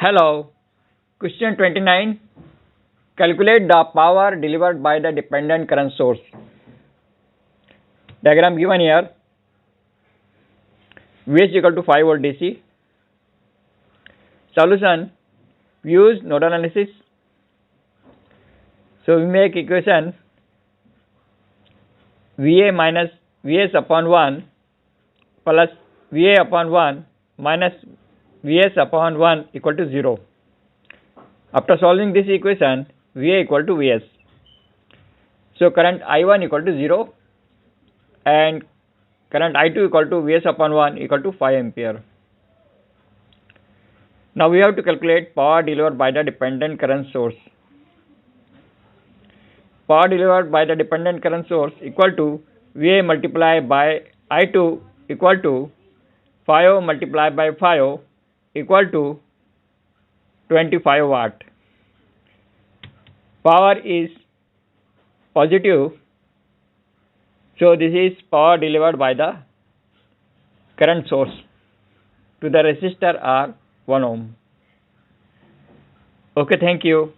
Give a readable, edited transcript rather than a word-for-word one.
Hello. Question 29. Calculate the power delivered by the dependent current source. Diagram given here. Vs equal to 5 volt DC. Solution. We use nodal analysis. So we make equation Va minus Vs upon 1 plus Va upon 1 minus Vs upon 1 equal to 0. After solving this equation, Va equal to Vs. So current I1 equal to 0 and current I2 equal to Vs upon 1 equal to 5 ampere. Now we have to calculate power delivered by the dependent current source. Power delivered by the dependent current source equal to Va multiplied by I2 equal to 5 multiplied by 5 equal to 25 watt. Power is positive, so this is power delivered by the current source to the resistor R 1 ohm. Okay, thank you.